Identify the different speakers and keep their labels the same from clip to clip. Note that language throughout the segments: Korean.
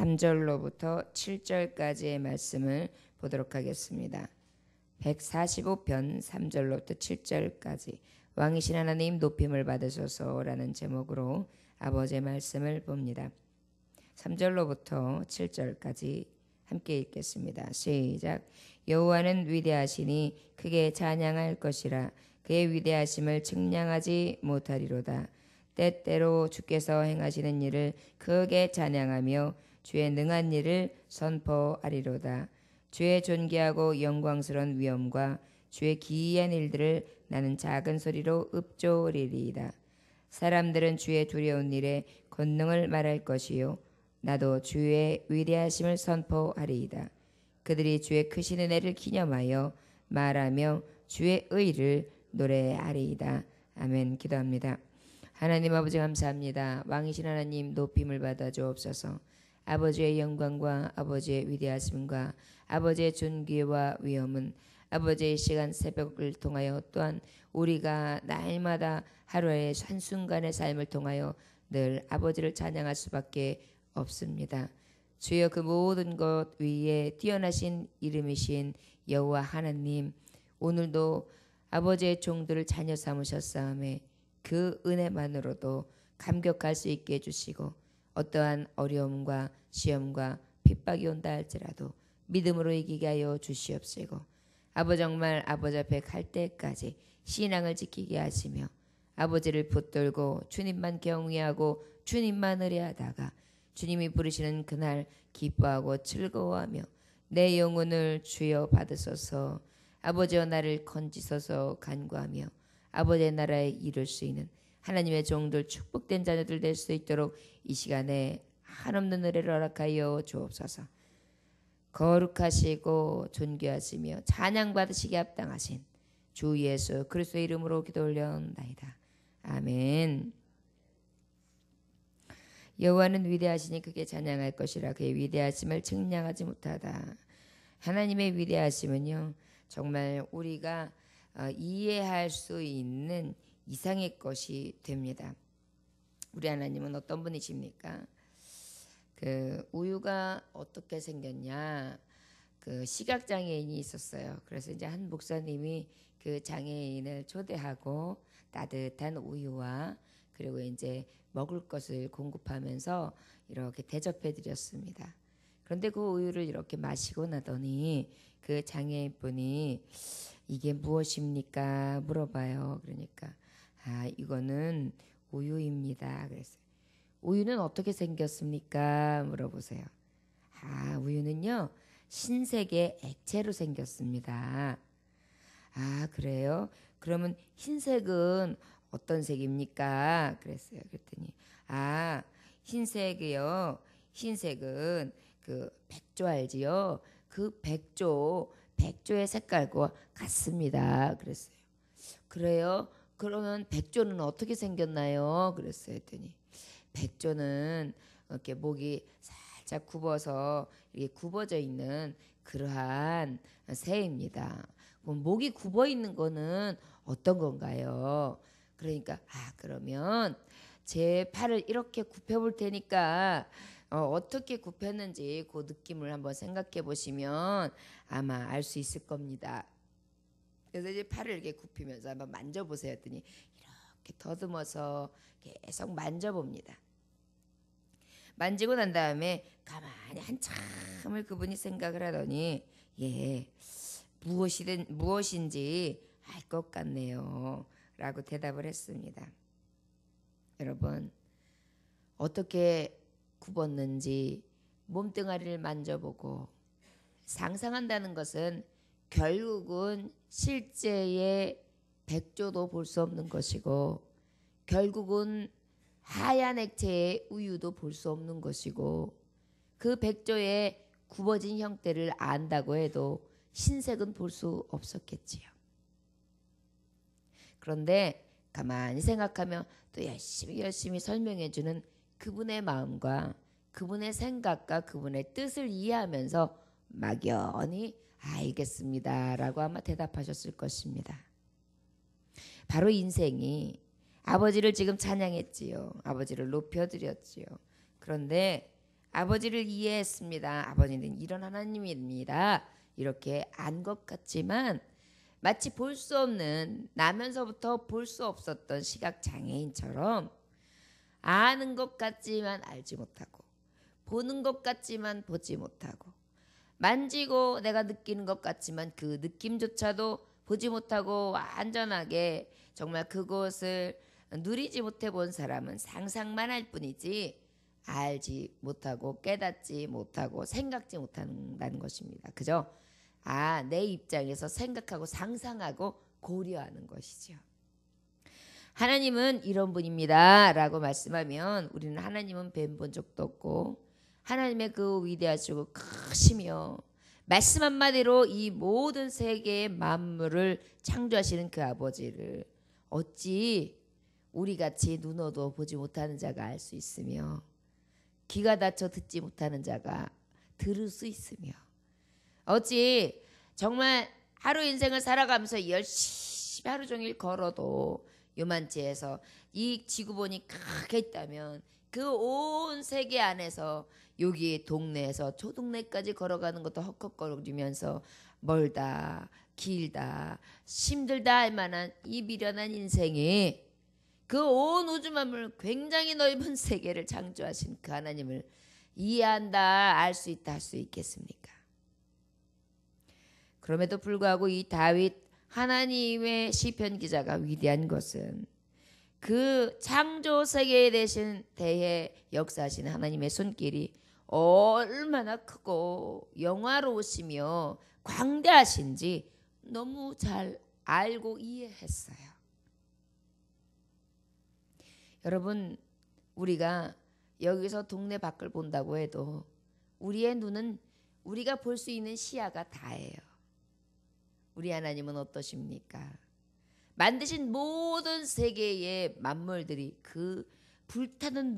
Speaker 1: 3절로부터 7절까지의 말씀을 보도록 하겠습니다. 145편 3절로부터 7절까지 왕이신 하나님 높임을 받으소서라는 제목으로 아버지의 말씀을 봅니다. 3절로부터 7절까지 함께 읽겠습니다. 시작. 여호와는 위대하시니 크게 찬양할 것이라. 그의 위대하심을 측량하지 못하리로다. 때때로 주께서 행하시는 일을 크게 찬양하며 주의 능한 일을 선포하리로다. 주의 존귀하고 영광스러운 위엄과 주의 기이한 일들을 나는 작은 소리로 읊조리리이다. 사람들은 주의 두려운 일에 권능을 말할 것이요 나도 주의 위대하심을 선포하리이다. 그들이 주의 크신 은혜를 기념하여 말하며 주의 의를 노래하리이다. 아멘. 기도합니다. 하나님 아버지 감사합니다. 왕이신 하나님 높임을 받아 주옵소서. 아버지의 영광과 아버지의 위대하심과 아버지의 존귀와 위엄은 아버지의 시간 새벽을 통하여 또한 우리가 날마다 하루의 한순간의 삶을 통하여 늘 아버지를 찬양할 수밖에 없습니다. 주여 그 모든 것 위에 뛰어나신 이름이신 여호와 하나님, 오늘도 아버지의 종들을 자녀 삼으셨사오매 그 은혜만으로도 감격할 수 있게 해주시고 어떠한 어려움과 시험과 핍박이 온다 할지라도 믿음으로 이기게 하여 주시옵시고 아버지 정말 아버지 앞에 갈 때까지 신앙을 지키게 하시며 아버지를 붙들고 주님만 경외하고 주님만 의뢰하다가 주님이 부르시는 그날 기뻐하고 즐거워하며 내 영혼을 주여 받으소서. 아버지와 나를 건지소서 간구하며 아버지의 나라에 이룰 수 있는 하나님의 종들 축복된 자녀들 될 수 있도록 이 시간에 한없는 은혜를 허락하여 주옵소서. 거룩하시고 존귀하시며 찬양받으시기 합당하신 주 예수 그리스도의 이름으로 기도 올려옵나이다. 아멘. 여호와는 위대하시니 크게 찬양할 것이라. 그의 위대하심을 측량하지 못하다. 하나님의 위대하심은요 정말 우리가 이해할 수 있는 이상의 것이 됩니다. 우리 하나님은 어떤 분이십니까? 그 우유가 어떻게 생겼냐? 그 시각 장애인이 있었어요. 그래서 이제 한 목사님이 그 장애인을 초대하고 따뜻한 우유와 그리고 이제 먹을 것을 공급하면서 이렇게 대접해 드렸습니다. 그런데 그 우유를 이렇게 마시고 나더니 그 장애인분이 이게 무엇입니까? 물어봐요. 그러니까 이거는 우유입니다. 그랬어요. 우유는 어떻게 생겼습니까? 물어보세요. 우유는요 흰색의 액체로 생겼습니다. 그래요? 그러면 흰색은 어떤 색입니까? 그랬어요. 그랬더니 흰색이요. 흰색은 그 백조 알지요? 그 백조의 색깔과 같습니다. 그랬어요. 그래요? 그러면 백조는 어떻게 생겼나요? 그랬어요. 했더니 백조는 이렇게 목이 살짝 굽어서 이렇게 굽어져 있는 그러한 새입니다. 그럼 목이 굽어 있는 거는 어떤 건가요? 그러니까 그러면 제 팔을 이렇게 굽혀 볼 테니까 어떻게 굽혔는지 그 느낌을 한번 생각해 보시면 아마 알 수 있을 겁니다. 그래서 이제 팔을 이렇게 굽히면서 한번 만져보세요. 했더니 이렇게 더듬어서 계속 만져봅니다. 만지고 난 다음에 가만히 한참을 그분이 생각을 하더니 무엇인지 알 것 같네요 라고 대답을 했습니다. 여러분 어떻게 굽었는지 몸뚱아리를 만져보고 상상한다는 것은 결국은 실제의 백조도 볼 수 없는 것이고 결국은 하얀 액체의 우유도 볼 수 없는 것이고 그 백조의 굽어진 형태를 안다고 해도 흰색은 볼 수 없었겠지요. 그런데 가만히 생각하면 또 열심히 설명해주는 그분의 마음과 그분의 생각과 그분의 뜻을 이해하면서 막연히 알겠습니다 라고 아마 대답하셨을 것입니다. 바로 인생이 아버지를 지금 찬양했지요. 아버지를 높여드렸지요. 그런데 아버지를 이해했습니다. 아버지는 이런 하나님입니다. 이렇게 안 것 같지만 마치 볼 수 없는, 나면서부터 볼 수 없었던 시각장애인처럼 아는 것 같지만 알지 못하고, 보는 것 같지만 보지 못하고, 만지고 내가 느끼는 것 같지만 그 느낌조차도 보지 못하고 완전하게 정말 그곳을 누리지 못해 본 사람은 상상만 할 뿐이지 알지 못하고 깨닫지 못하고 생각지 못한다는 것입니다. 그죠? 내 입장에서 생각하고 상상하고 고려하는 것이죠. 하나님은 이런 분입니다 라고 말씀하면 우리는 하나님은 뵌 적도 없고 하나님의 그 위대하시고 크시며 말씀 한마디로 이 모든 세계의 만물을 창조하시는 그 아버지를 어찌 우리같이 눈 어두워 보지 못하는 자가 알 수 있으며 귀가 닫혀 듣지 못하는 자가 들을 수 있으며 어찌 정말 하루 인생을 살아가면서 열심히 하루 종일 걸어도 요만치에서 이 지구본이 크게 있다면 그 온 세계 안에서 여기 동네에서 저 동네까지 걸어가는 것도 헉헉거리면서 멀다 길다 힘들다 할 만한 이 미련한 인생이 그 온 우주 만물 굉장히 넓은 세계를 창조하신 그 하나님을 이해한다 알 수 있다 할 수 있겠습니까? 그럼에도 불구하고 이 다윗 하나님의 시편 기자가 위대한 것은 그 창조 세계에 대해 역사하신 하나님의 손길이 얼마나 크고 영화로우시며 광대하신지 너무 잘 알고 이해했어요. 여러분, 우리가 여기서 동네 밖을 본다고 해도 우리의 눈은 우리가 볼 수 있는 시야가 다예요. 우리 하나님은 어떠십니까? 만드신 모든 세계의 만물들이 그 불타는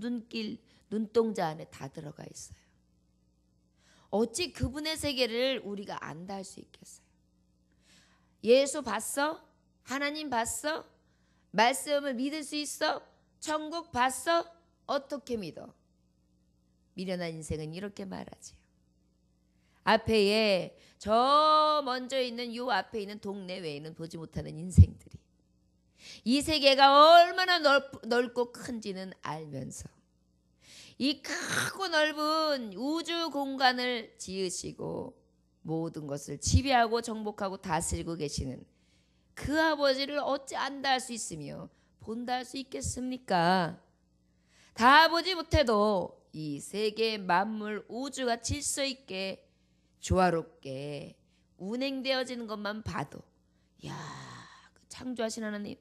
Speaker 1: 눈동자 안에 다 들어가 있어요. 어찌 그분의 세계를 우리가 안다 할 수 있겠어요? 예수 봤어? 하나님 봤어? 말씀을 믿을 수 있어? 천국 봤어? 어떻게 믿어? 미련한 인생은 이렇게 말하지요. 앞에 저 먼저 있는 요 앞에 있는 동네 외에는 보지 못하는 인생들이 이 세계가 얼마나 넓고 큰지는 알면서 이 크고 넓은 우주 공간을 지으시고 모든 것을 지배하고 정복하고 다스리고 계시는 그 아버지를 어찌 안다 할 수 있으며 본다 할 수 있겠습니까? 다 보지 못해도 이 세계 만물 우주가 질서 있게 조화롭게 운행되어지는 것만 봐도 창조하신 하나님,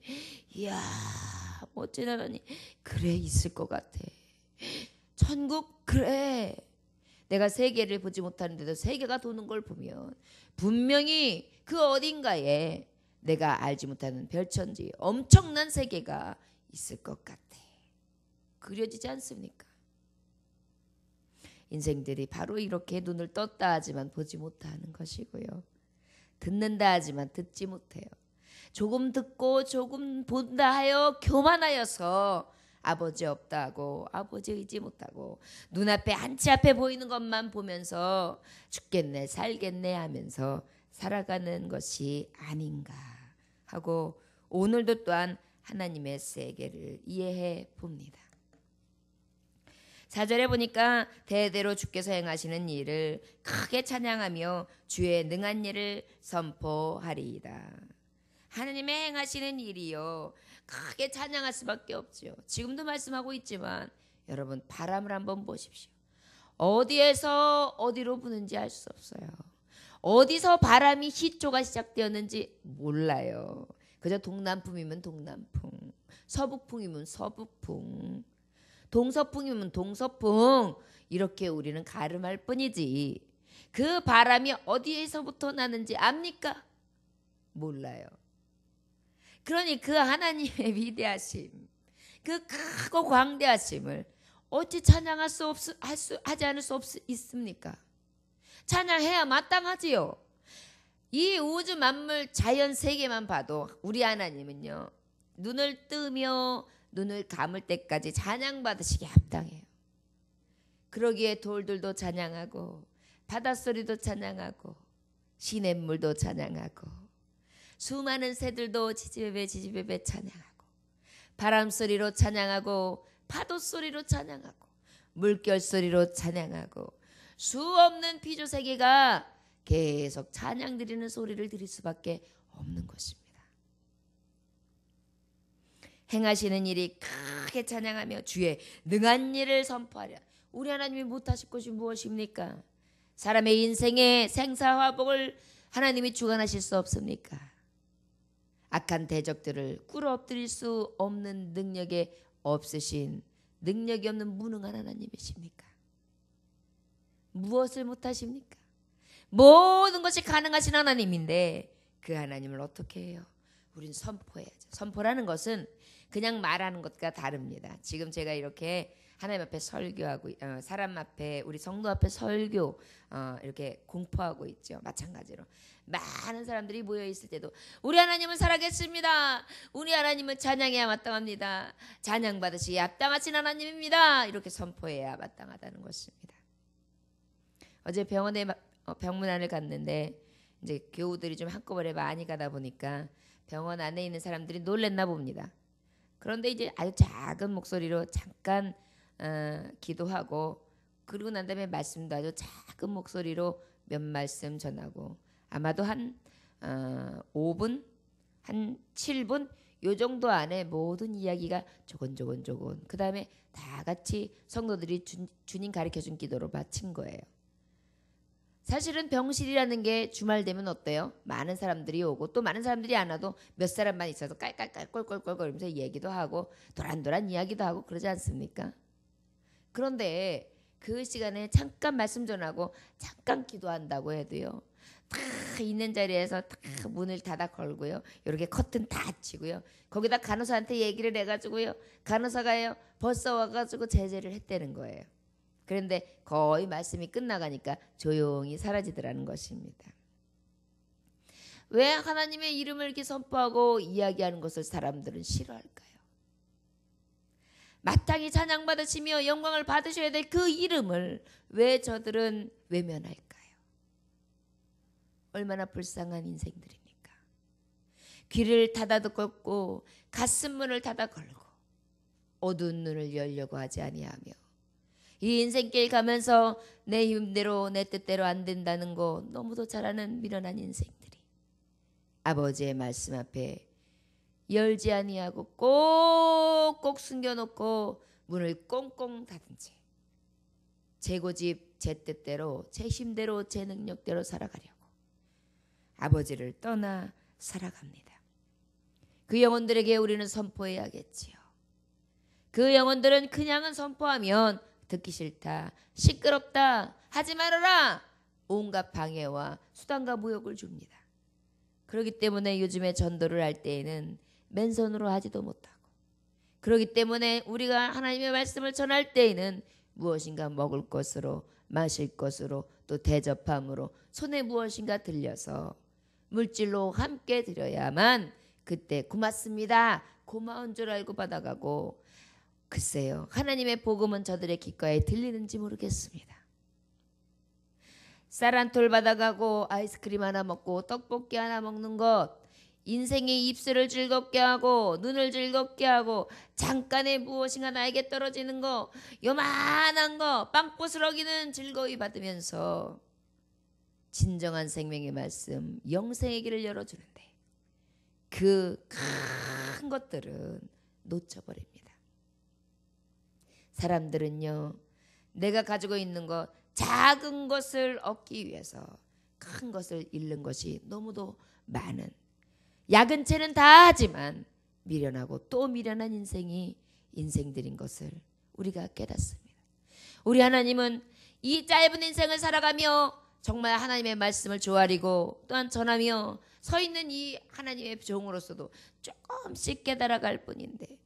Speaker 1: 멋진 하나님, 그래 있을 것 같아. 천국 그래. 내가 세계를 보지 못하는데도 세계가 도는 걸 보면 분명히 그 어딘가에 내가 알지 못하는 별천지 엄청난 세계가 있을 것 같아. 그려지지 않습니까? 인생들이 바로 이렇게 눈을 떴다 하지만 보지 못하는 것이고요. 듣는다 하지만 듣지 못해요. 조금 듣고 조금 본다 하여 교만하여서 아버지 없다고 아버지 의지 못하고 눈앞에 한치 앞에 보이는 것만 보면서 죽겠네 살겠네 하면서 살아가는 것이 아닌가 하고 오늘도 또한 하나님의 세계를 이해해 봅니다. 4절에 보니까 대대로 주께서 행하시는 일을 크게 찬양하며 주의 능한 일을 선포하리이다. 하나님의 행하시는 일이요 크게 찬양할 수밖에 없죠. 지금도 말씀하고 있지만 여러분 바람을 한번 보십시오. 어디에서 어디로 부는지 알 수 없어요. 어디서 바람이 시초가 시작되었는지 몰라요. 그저 동남풍이면 동남풍, 서북풍이면 서북풍, 동서풍이면 동서풍 이렇게 우리는 가름할 뿐이지 그 바람이 어디에서부터 나는지 압니까? 몰라요. 그러니 그 하나님의 위대하심, 그 크고 광대하심을 어찌 찬양할 하지 않을 수 있습니까? 찬양해야 마땅하지요. 이 우주 만물 자연 세계만 봐도 우리 하나님은요 눈을 뜨며 눈을 감을 때까지 찬양받으시기 합당해요. 그러기에 돌들도 찬양하고 바닷소리도 찬양하고 시냇물도 찬양하고 수많은 새들도 지지배배 찬양하고 바람소리로 찬양하고 파도소리로 찬양하고 물결소리로 찬양하고 수없는 피조세계가 계속 찬양 드리는 소리를 들을 수밖에 없는 것입니다. 행하시는 일이 크게 찬양하며 주의 능한 일을 선포하랴. 우리 하나님이 못하실 것이 무엇입니까? 사람의 인생의 생사화복을 하나님이 주관하실 수 없습니까? 악한 대적들을 꿇어 엎드릴 수 없는 능력이 없는 무능한 하나님이십니까? 무엇을 못하십니까? 모든 것이 가능하신 하나님인데 그 하나님을 어떻게 해요? 우린 선포해야죠. 선포라는 것은 그냥 말하는 것과 다릅니다. 지금 제가 이렇게 하나님 앞에 설교하고 사람 앞에 우리 성도 앞에 설교 이렇게 공포하고 있죠. 마찬가지로 많은 사람들이 모여 있을 때도 우리 하나님은 살아계십니다. 우리 하나님은 찬양해야 마땅합니다. 찬양 받으시기에 합당하신 하나님입니다. 이렇게 선포해야 마땅하다는 것입니다. 어제 병원에 병문안을 갔는데 이제 교우들이 좀 한꺼번에 많이 가다 보니까 병원 안에 있는 사람들이 놀랬나 봅니다. 그런데 이제 아주 작은 목소리로 잠깐 기도하고 그러고 난 다음에 말씀도 아주 작은 목소리로 몇 말씀 전하고 아마도 한 5분, 한 7분 요 정도 안에 모든 이야기가 조곤조곤 그 다음에 다 같이 성도들이 주님 가르쳐준 기도로 마친 거예요. 사실은 병실이라는 게 주말 되면 어때요? 많은 사람들이 오고 또 많은 사람들이 안 와도 몇 사람만 있어서 깔깔깔 꼴꼴꼴꼴 얘기도 하고 도란도란 이야기도 하고 그러지 않습니까? 그런데 그 시간에 잠깐 말씀 전하고 잠깐 기도한다고 해도요. 다 있는 자리에서 다 문을 닫아 걸고요. 이렇게 커튼 다 치고요. 거기다 간호사한테 얘기를 해가지고요. 간호사가요 벌써 와가지고 제재를 했다는 거예요. 그런데 거의 말씀이 끝나가니까 조용히 사라지더라는 것입니다. 왜 하나님의 이름을 이렇게 선포하고 이야기하는 것을 사람들은 싫어할까요? 마땅히 찬양받으시며 영광을 받으셔야 될 그 이름을 왜 저들은 외면할까요? 얼마나 불쌍한 인생들입니까? 귀를 닫아 듣고 가슴문을 닫아 걸고 어두운 눈을 열려고 하지 아니하며 이 인생길 가면서 내 힘대로 내 뜻대로 안 된다는 거 너무도 잘 아는 미련한 인생들이 아버지의 말씀 앞에 열지 아니하고 꼭꼭 숨겨놓고 문을 꽁꽁 닫은 채 제 고집 제 뜻대로 제 힘대로 제 능력대로 살아가려고 아버지를 떠나 살아갑니다. 그 영혼들에게 우리는 선포해야겠지요. 그 영혼들은 그냥은 선포하면 듣기 싫다, 시끄럽다, 하지 말아라 온갖 방해와 수단과 모욕을 줍니다. 그렇기 때문에 요즘에 전도를 할 때에는 맨손으로 하지도 못하고 그렇기 때문에 우리가 하나님의 말씀을 전할 때에는 무엇인가 먹을 것으로 마실 것으로 또 대접함으로 손에 무엇인가 들려서 물질로 함께 드려야만 그때 고맙습니다. 고마운 줄 알고 받아가고 글쎄요. 하나님의 복음은 저들의 귓가에 들리는지 모르겠습니다. 쌀 한 톨 받아가고 아이스크림 하나 먹고 떡볶이 하나 먹는 것 인생의 입술을 즐겁게 하고 눈을 즐겁게 하고 잠깐의 무엇인가 나에게 떨어지는 거 요만한 거 빵 부스러기는 즐거이 받으면서 진정한 생명의 말씀 영생의 길을 열어주는데 그 큰 것들은 놓쳐버립니다. 사람들은요 내가 가지고 있는 것 작은 것을 얻기 위해서 큰 것을 잃는 것이 너무도 많은 약은 채는 다 하지만 미련하고 또 미련한 인생들인 것을 우리가 깨닫습니다. 우리 하나님은 이 짧은 인생을 살아가며 정말 하나님의 말씀을 조아리고 또한 전하며 서 있는 이 하나님의 종으로서도 조금씩 깨달아갈 뿐인데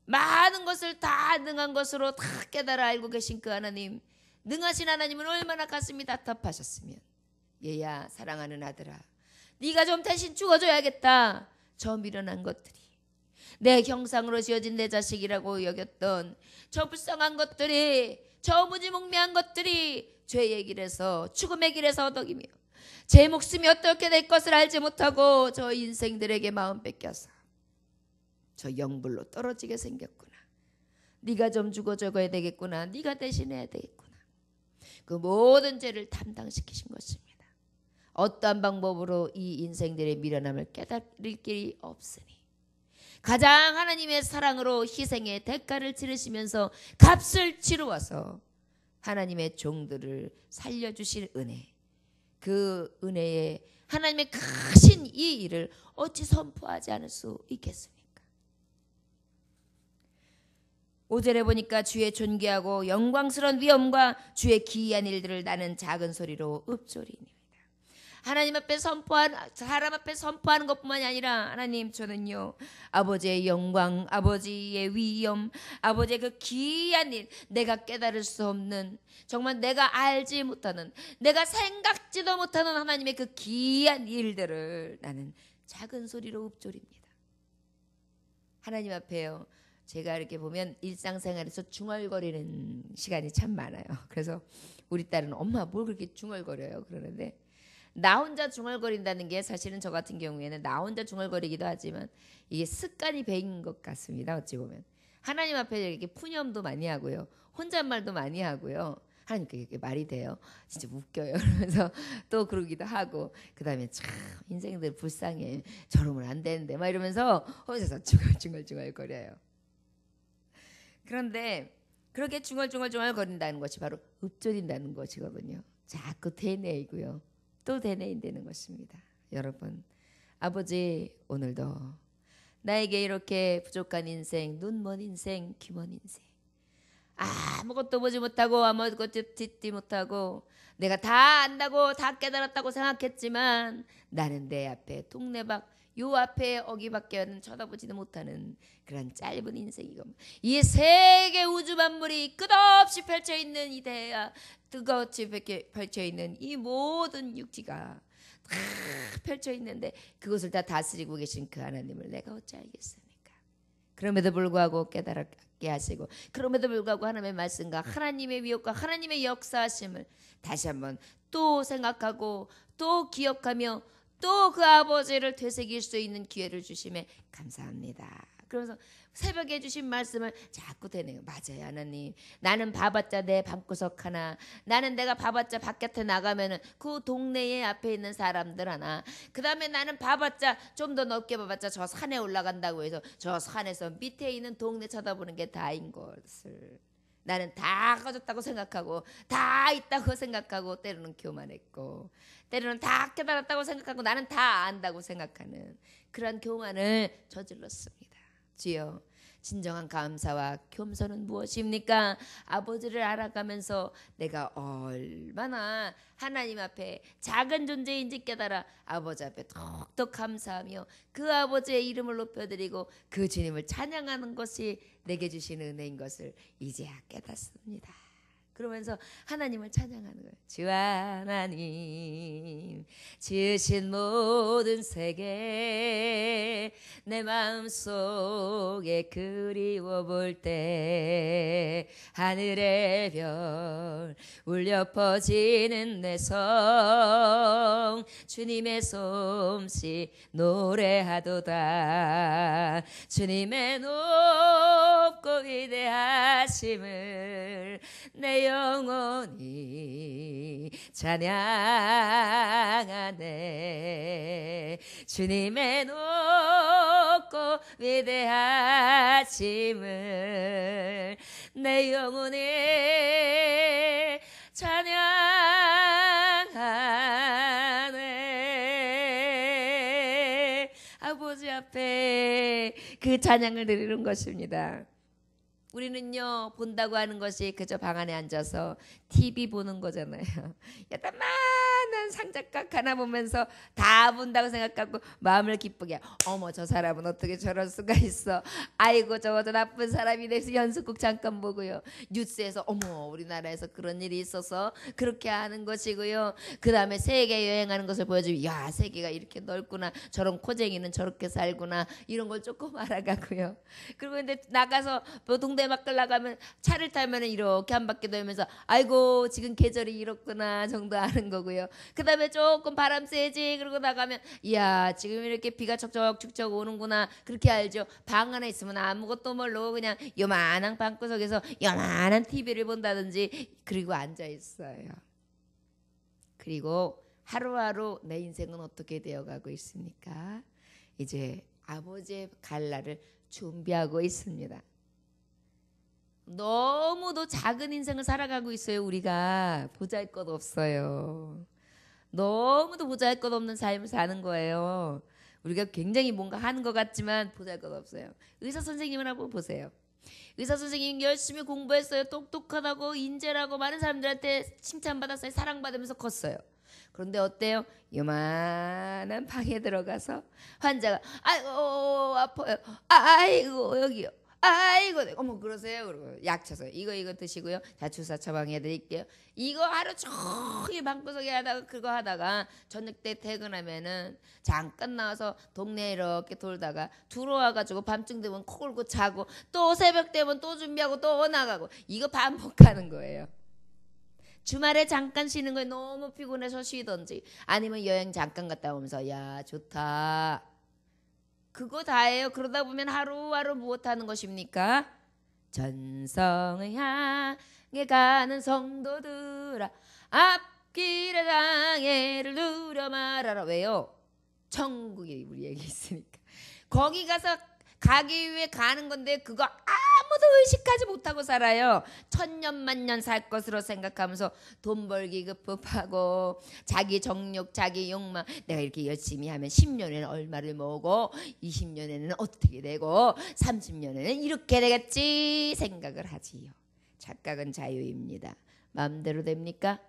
Speaker 1: 많은 것을 다 능한 것으로 다 깨달아 알고 계신 그 하나님 능하신 하나님은 얼마나 가슴이 답답하셨으면 얘야 사랑하는 아들아 네가 좀 대신 죽어줘야겠다. 저 미련한 것들이 내 형상으로 지어진 내 자식이라고 여겼던 저 불쌍한 것들이 저 무지몽매한 것들이 죄의 길에서 죽음의 길에서 어덕이며 제 목숨이 어떻게 될 것을 알지 못하고 저 인생들에게 마음 뺏겨서 저 영불로 떨어지게 생겼구나. 네가 좀 죽어줘야 되겠구나. 네가 대신해야 되겠구나. 그 모든 죄를 담당시키신 것입니다. 어떠한 방법으로 이 인생들의 미련함을 깨달을 길이 없으니 가장 하나님의 사랑으로 희생의 대가를 치르시면서 값을 치루어서 하나님의 종들을 살려주실 은혜, 그 은혜에 하나님의 크신 이 일을 어찌 선포하지 않을 수 있겠습니까? 5절에 보니까 주의 존귀하고 영광스러운 위엄과 주의 기이한 일들을 나는 작은 소리로 읊조리니. 하나님 앞에 사람 앞에 선포하는 것뿐만이 아니라 하나님 저는요 아버지의 영광, 아버지의 위엄, 아버지의 그 기이한 일, 내가 깨달을 수 없는, 정말 내가 알지 못하는, 내가 생각지도 못하는 하나님의 그 기이한 일들을 나는 작은 소리로 읊조립니다. 하나님 앞에요, 제가 이렇게 보면 일상생활에서 중얼거리는 시간이 참 많아요. 그래서 우리 딸은 엄마 뭘 그렇게 중얼거려요 그러는데, 나 혼자 중얼거린다는 게 사실은 저 같은 경우에는 나 혼자 중얼거리기도 하지만 이게 습관이 배인 것 같습니다. 어찌 보면 하나님 앞에 이렇게 푸념도 많이 하고요, 혼잣말도 많이 하고요. 하나님 그게 말이 돼요? 진짜 웃겨요. 그러면서 또 그러기도 하고, 그 다음에 참 인생들 불쌍해, 저러면 안 되는데 막 이러면서 혼자서 중얼중얼거려요. 그런데 그렇게 중얼중얼 거린다는 것이 바로 읊조린다는 것이거든요. 자꾸 되뇌이고요, 또 되뇌인다는 것입니다. 여러분, 아버지 오늘도 나에게 이렇게 부족한 인생, 눈먼 인생, 귀먼 인생, 아무것도 보지 못하고 아무것도 듣지 못하고 내가 다 안다고 다 깨달았다고 생각했지만 나는 내 앞에 동네밖 요 앞에 어기밖에 쳐다보지도 못하는 그런 짧은 인생이고, 이 세계 우주 만물이 끝없이 펼쳐있는 이 대야, 뜨겁이 펼쳐있는 이 모든 육지가 다 펼쳐있는데 그것을 다 다스리고 계신 그 하나님을 내가 어찌 알겠습니까? 그럼에도 불구하고 깨달게 하시고, 그럼에도 불구하고 하나님의 말씀과 하나님의 위협과 하나님의 역사하심을 다시 한번 또 생각하고 또 기억하며 또 그 아버지를 되새길 수 있는 기회를 주심에 감사합니다. 그러면서 새벽에 주신 말씀을 자꾸 되네요. 맞아요 하나님, 나는 봐봤자 내 방구석 하나, 나는 내가 봐봤자 바깥에 나가면은 그 동네에 앞에 있는 사람들 하나, 그 다음에 나는 봐봤자 좀 더 넓게 봐봤자 저 산에 올라간다고 해서 저 산에서 밑에 있는 동네 쳐다보는 게 다인 것을 나는 다 가졌다고 생각하고 다 있다고 생각하고 때로는 교만했고 때로는 다 깨달았다고 생각하고 나는 다 안다고 생각하는 그런 교만을 저질렀습니다. 주여, 진정한 감사와 겸손은 무엇입니까? 아버지를 알아가면서 내가 얼마나 하나님 앞에 작은 존재인지 깨달아 아버지 앞에 톡톡 감사하며 그 아버지의 이름을 높여드리고 그 주님을 찬양하는 것이 내게 주신 은혜인 것을 이제야 깨닫습니다. 그러면서 하나님을 찬양하는 거예요. 주 하나님 지으신 모든 세계 내 마음속에 그리워 볼 때 하늘의 별 울려 퍼지는 내 성 주님의 솜씨 노래하도다. 주님의 높고 위대하심을 내 영혼이 찬양하네. 주님의 높고 위대하심을 내 영혼이 찬양하네. 아버지 앞에 그 찬양을 드리는 것입니다. 우리는요, 본다고 하는 것이 그저 방 안에 앉아서 TV 보는 거잖아요. 야단만한 상자각 하나 보면서 다 본다고 생각하고 마음을 기쁘게 어머 저 사람은 어떻게 저럴 수가 있어. 아이고 저거 저 나쁜 사람이 돼서 연속극 잠깐 보고요. 뉴스에서 어머 우리나라에서 그런 일이 있어서 그렇게 하는 것이고요. 그 다음에 세계 여행하는 것을 보여주면 야 세계가 이렇게 넓구나. 저런 코쟁이는 저렇게 살구나. 이런 걸 조금 알아가고요. 그리고 근데 나가서 뭐 동대마을 나가면 차를 타면 이렇게 한 바퀴 돌면서 아이고 지금 계절이 이렇구나 정도 아는 거고요. 그 다음에 조금 바람 세지 그러고 나가면 이야 지금 이렇게 비가 척척 오는구나 그렇게 알죠. 방 안에 있으면 아무것도 모르고 그냥 요만한 방구석에서 요만한 TV를 본다든지 그리고 앉아 있어요. 그리고 하루하루 내 인생은 어떻게 되어가고 있습니까? 이제 아버지의 갈 날을 준비하고 있습니다. 너무도 작은 인생을 살아가고 있어요. 우리가 보잘것 없어요. 너무도 보잘것 없는 삶을 사는 거예요. 우리가 굉장히 뭔가 하는 것 같지만 보잘것 없어요. 의사 선생님을 한번 보세요. 의사 선생님 열심히 공부했어요. 똑똑하다고 인재라고 많은 사람들한테 칭찬받았어요. 사랑받으면서 컸어요. 그런데 어때요? 요만한 방에 들어가서 환자가 아이고 아파요. 아이고 여기요. 아이고 어머 그러세요. 그리고 약 쳐서 이거 드시고요. 자 주사 처방해 드릴게요. 이거 하루 종일 방구석에 하다가 그거 하다가 저녁 때 퇴근하면은 잠깐 나와서 동네 이렇게 돌다가 들어와가지고 밤쯤 되면 코 골고 자고 또 새벽 되면 또 준비하고 또 나가고 이거 반복하는 거예요. 주말에 잠깐 쉬는 거에 너무 피곤해서 쉬던지 아니면 여행 잠깐 갔다 오면서 야 좋다. 그거 다예요. 그러다 보면 하루하루 무엇하는 것입니까? 전성을 향해 가는 성도들아 앞길의 장애를 누려 말아라. 왜요? 천국이 우리에게 있으니까. 거기 가서 가기 위해 가는 건데 그거 아무도 의식하지 못하고 살아요. 천년만년 살 것으로 생각하면서 돈 벌기 급급하고 자기 정욕 자기 욕망 내가 이렇게 열심히 하면 10년에는 얼마를 모으고 20년에는 어떻게 되고 30년에는 이렇게 되겠지 생각을 하지요. 착각은 자유입니다. 마음대로 됩니까?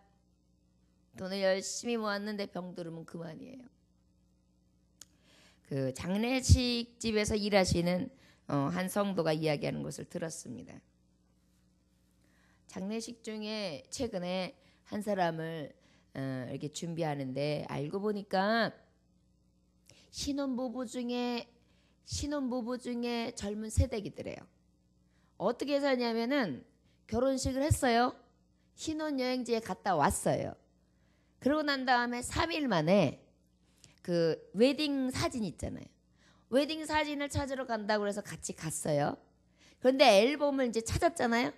Speaker 1: 돈을 열심히 모았는데 병들으면 그만이에요. 그 장례식 집에서 일하시는 한 성도가 이야기하는 것을 들었습니다. 장례식 중에 최근에 한 사람을 이렇게 준비하는데 알고 보니까 신혼부부 중에 젊은 세대기더래요. 어떻게 사냐면은 결혼식을 했어요. 신혼여행지에 갔다 왔어요. 그러고 난 다음에 3일 만에 그 웨딩 사진 있잖아요. 웨딩 사진을 찾으러 간다고 해서 같이 갔어요. 그런데 앨범을 이제 찾았잖아요.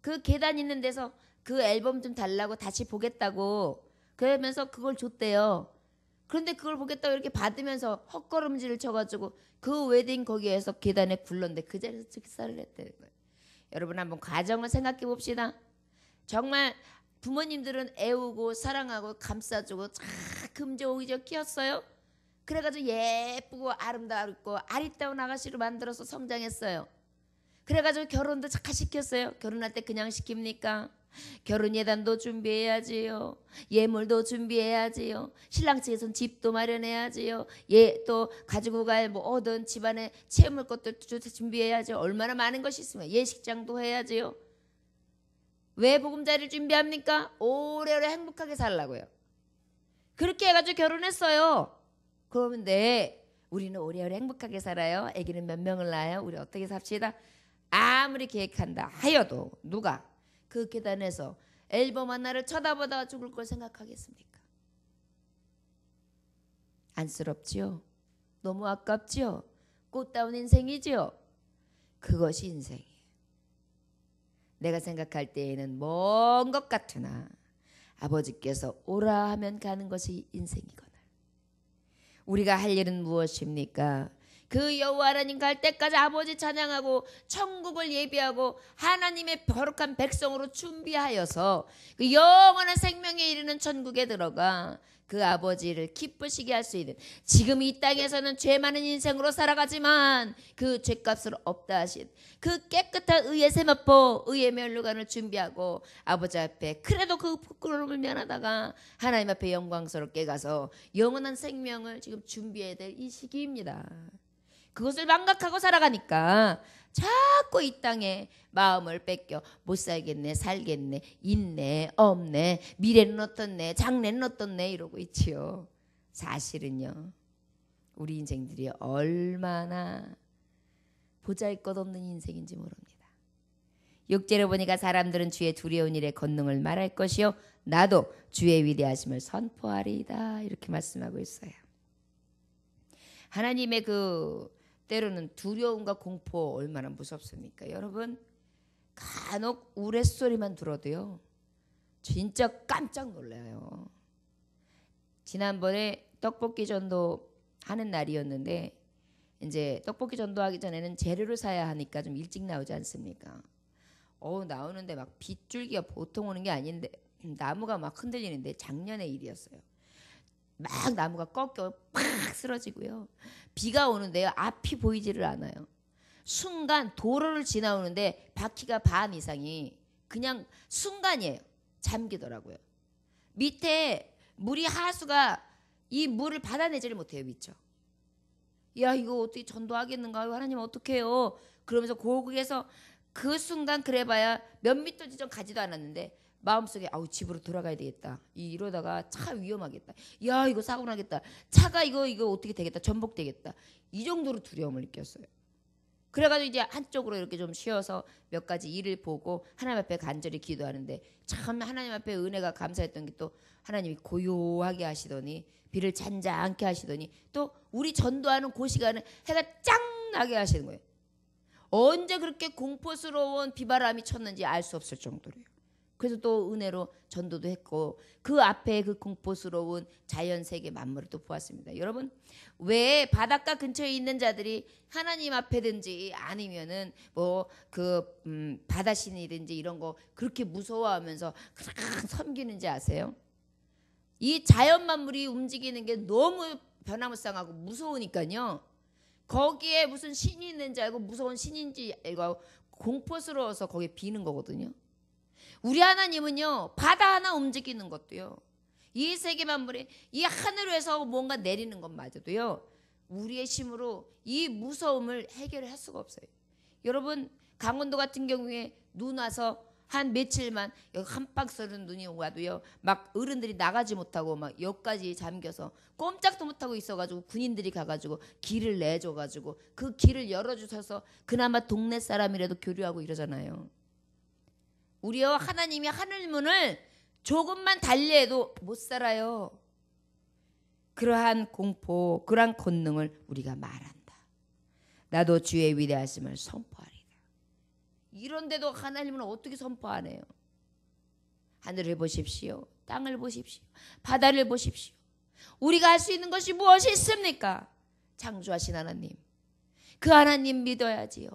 Speaker 1: 그 계단 있는 데서 그 앨범 좀 달라고 다시 보겠다고 그러면서 그걸 줬대요. 그런데 그걸 보겠다고 이렇게 받으면서 헛걸음질을 쳐가지고 그 웨딩 거기에서 계단에 굴렀는데 그 자리에서 즉사를 했다는 거예요. 여러분 한번 가정을 생각해 봅시다. 정말 부모님들은 애우고 사랑하고 감싸주고 참 금조기적 키웠어요. 그래가지고 예쁘고 아름답고 아리따운 아가씨로 만들어서 성장했어요. 그래가지고 결혼도 잘 시켰어요. 결혼할 때 그냥 시킵니까? 결혼 예단도 준비해야지요. 예물도 준비해야지요. 신랑 측에서는 집도 마련해야지요. 또 가지고 갈 뭐 얻은 집안에 채울 것도 준비해야죠. 얼마나 많은 것이 있으면 예식장도 해야지요. 왜 보금자리를 준비합니까? 오래오래 행복하게 살라고요. 그렇게 해가지고 결혼했어요. 그러면 네, 우리는 오래오래 행복하게 살아요. 아기는 몇 명을 낳아요. 우리 어떻게 삽시다. 아무리 계획한다 하여도 누가 그 계단에서 앨범 하나를 쳐다보다가 죽을 걸 생각하겠습니까? 안쓰럽지요. 너무 아깝지요. 꽃다운 인생이지요. 그것이 인생이에요. 내가 생각할 때에는 먼 것 같으나 아버지께서 오라 하면 가는 것이 인생이거늘. 우리가 할 일은 무엇입니까? 그 여호와 하나님 갈 때까지 아버지 찬양하고 천국을 예비하고 하나님의 거룩한 백성으로 준비하여서 그 영원한 생명에 이르는 천국에 들어가 그 아버지를 기쁘시게 할 수 있는, 지금 이 땅에서는 죄 많은 인생으로 살아가지만 그 죄값을 없다 하신 그 깨끗한 의의 세마포 의의 면류관을 준비하고 아버지 앞에 그래도 그 부끄러움을 면하다가 하나님 앞에 영광스럽게 가서 영원한 생명을 지금 준비해야 될 이 시기입니다. 그것을 망각하고 살아가니까 자꾸 이 땅에 마음을 뺏겨 못 살겠네, 살겠네, 있네, 없네, 미래는 어떻네, 장래는 어떻네 이러고 있지요. 사실은요, 우리 인생들이 얼마나 보잘것없는 인생인지 모릅니다. 6절에 보니까 사람들은 주의 두려운 일에 권능을 말할 것이요 나도 주의 위대하심을 선포하리이다 이렇게 말씀하고 있어요. 하나님의 그 때로는 두려움과 공포 얼마나 무섭습니까? 여러분, 간혹 우레소리만 들어도요 진짜 깜짝 놀라요. 지난번에 떡볶이 전도 하는 날이었는데 이제 떡볶이 전도하기 전에는 재료를 사야 하니까 좀 일찍 나오지 않습니까? 나오는데 막 빗줄기가 보통 오는 게 아닌데 나무가 막 흔들리는데 작년의 일이었어요. 막 나무가 꺾여 팍 쓰러지고요. 비가 오는데요 앞이 보이지를 않아요. 순간 도로를 지나오는데 바퀴가 반 이상이 그냥 순간이에요. 잠기더라고요. 밑에 물이 하수가 이 물을 받아내지를 못해요. 미쳐. 야 이거 어떻게 전도하겠는가, 하나님 어떡해요. 그러면서 고국에서 그 순간 그래봐야 몇 미터 지점 가지도 않았는데 마음속에 아우 집으로 돌아가야 되겠다. 이러다가 차 위험하겠다. 야 이거 사고 나겠다. 차가 이거 어떻게 되겠다. 전복되겠다. 이 정도로 두려움을 느꼈어요. 그래가지고 이제 한쪽으로 이렇게 좀 쉬어서 몇 가지 일을 보고 하나님 앞에 간절히 기도하는데 참 하나님 앞에 은혜가 감사했던 게 또 하나님이 고요하게 하시더니 비를 잔잔케 하시더니 또 우리 전도하는 그 시간에 해가 짱 나게 하시는 거예요. 언제 그렇게 공포스러운 비바람이 쳤는지 알 수 없을 정도로요. 그래서 또 은혜로 전도도 했고 그 앞에 그 공포스러운 자연세계 만물을 또 보았습니다. 여러분, 왜 바닷가 근처에 있는 자들이 하나님 앞에든지 아니면은 뭐 그 바다신이든지 이런 거 그렇게 무서워하면서 그냥 섬기는지 아세요? 이 자연 만물이 움직이는 게 너무 변화무쌍하고 무서우니까요. 거기에 무슨 신이 있는지 알고 무서운 신인지 알고 공포스러워서 거기에 비는 거거든요. 우리 하나님은요 바다 하나 움직이는 것도요 이 세계 만물에 이 하늘에서 뭔가 내리는 것마저도요 우리의 힘으로 이 무서움을 해결할 수가 없어요. 여러분, 강원도 같은 경우에 눈 와서 한 며칠만 여기 한방 쏘는 눈이 와도요 막 어른들이 나가지 못하고 막 여기까지 잠겨서 꼼짝도 못하고 있어가지고 군인들이 가가지고 길을 내줘가지고 그 길을 열어주셔서 그나마 동네 사람이라도 교류하고 이러잖아요. 우리와 하나님이 하늘문을 조금만 달리해도 못 살아요. 그러한 공포, 그러한 권능을 우리가 말한다. 나도 주의 위대하심을 선포하리라. 이런데도 하나님은 어떻게 선포하네요. 하늘을 보십시오. 땅을 보십시오. 바다를 보십시오. 우리가 할 수 있는 것이 무엇이 있습니까? 창조하신 하나님. 그 하나님 믿어야지요.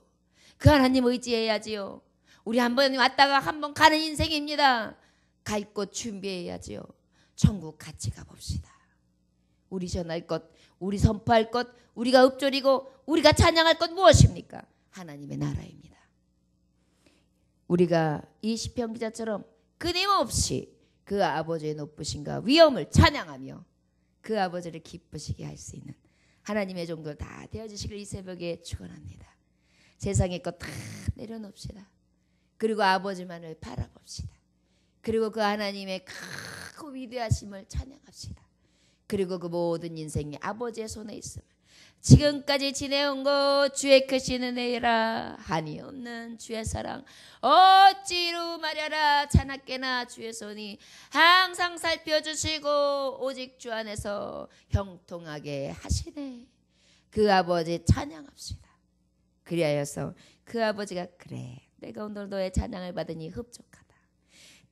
Speaker 1: 그 하나님 의지해야지요. 우리 한 번 왔다가 한 번 가는 인생입니다. 갈 곳 준비해야지요. 천국 같이 가봅시다. 우리 전할 것, 우리 선포할 것, 우리가 읊조리고 우리가 찬양할 것 무엇입니까? 하나님의 나라입니다. 우리가 이 시편 기자처럼 끊임없이 그 아버지의 높으심과 위엄을 찬양하며 그 아버지를 기쁘시게 할 수 있는 하나님의 종들 다 되어주시길 이 새벽에 축원합니다. 세상의 것 다 내려놓읍시다. 그리고 아버지만을 바라봅시다. 그리고 그 하나님의 크고 위대하심을 찬양합시다. 그리고 그 모든 인생이 아버지의 손에 있음을 지금까지 지내온 것 주의 크신 은혜라 한이 없는 주의 사랑 어찌로 말하라 자나깨나 주의 손이 항상 살펴주시고 오직 주 안에서 형통하게 하시네. 그 아버지 찬양합시다. 그리하여서 그 아버지가 그래 내가 오늘 너의 찬양을 받으니 흡족하다.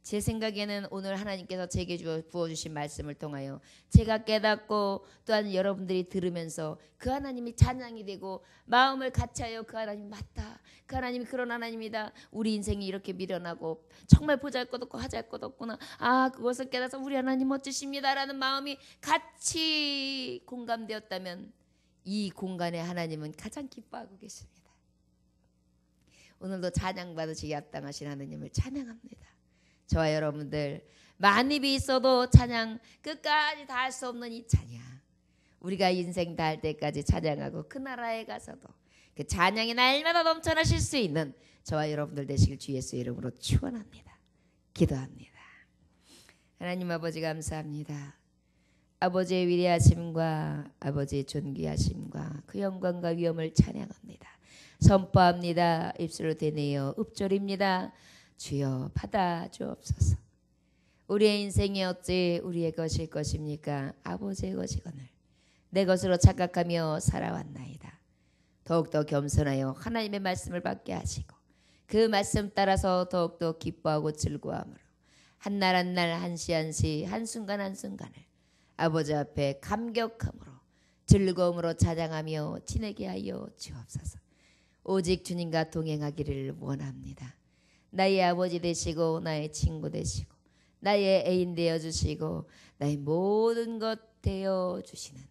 Speaker 1: 제 생각에는 오늘 하나님께서 제게 부어주신 말씀을 통하여 제가 깨닫고 또한 여러분들이 들으면서 그 하나님이 찬양이 되고 마음을 같이하여 그 하나님 맞다, 그 하나님이 그런 하나님이다, 우리 인생이 이렇게 미련하고 정말 보잘것없고 하잘것없구나, 그것을 깨닫서 우리 하나님 멋지십니다라는 마음이 같이 공감되었다면 이 공간에 하나님은 가장 기뻐하고 계십니다. 오늘도 찬양 받으시기 합당하신 하나님을 찬양합니다. 저와 여러분들 만입이 있어도 찬양 끝까지 다 할 수 없는 이 찬양, 우리가 인생 다 할 때까지 찬양하고 그 나라에 가서도 그 찬양이 날마다 넘쳐나실 수 있는 저와 여러분들 되시길 주 예수의 이름으로 축원합니다. 기도합니다. 하나님 아버지 감사합니다. 아버지의 위대하심과 아버지의 존귀하심과 그 영광과 위엄을 찬양합니다. 선포합니다. 입술로 되뇌어 읊조립니다. 주여 받아 주옵소서. 우리의 인생이 어찌 우리의 것일 것입니까? 아버지의 것이거늘 내 것으로 착각하며 살아왔나이다. 더욱더 겸손하여 하나님의 말씀을 받게 하시고 그 말씀 따라서 더욱더 기뻐하고 즐거워함으로 한날 한날 한시 한시 한순간 한순간을 아버지 앞에 감격함으로 즐거움으로 찬양하며 지내게 하여 주옵소서. 오직 주님과 동행하기를 원합니다. 나의 아버지 되시고 나의 친구 되시고 나의 애인 되어주시고 나의 모든 것 되어주시는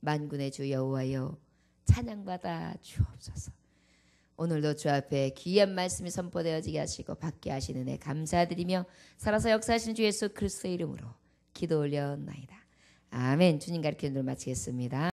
Speaker 1: 만군의 주 여호와여 찬양받아 주옵소서. 오늘도 주 앞에 귀한 말씀이 선포되어지게 하시고 받게 하시는 애 감사드리며 살아서 역사하시는 주 예수 그리스도의 이름으로 기도 올려나이다. 아멘. 주님 가르치는 대로 마치겠습니다.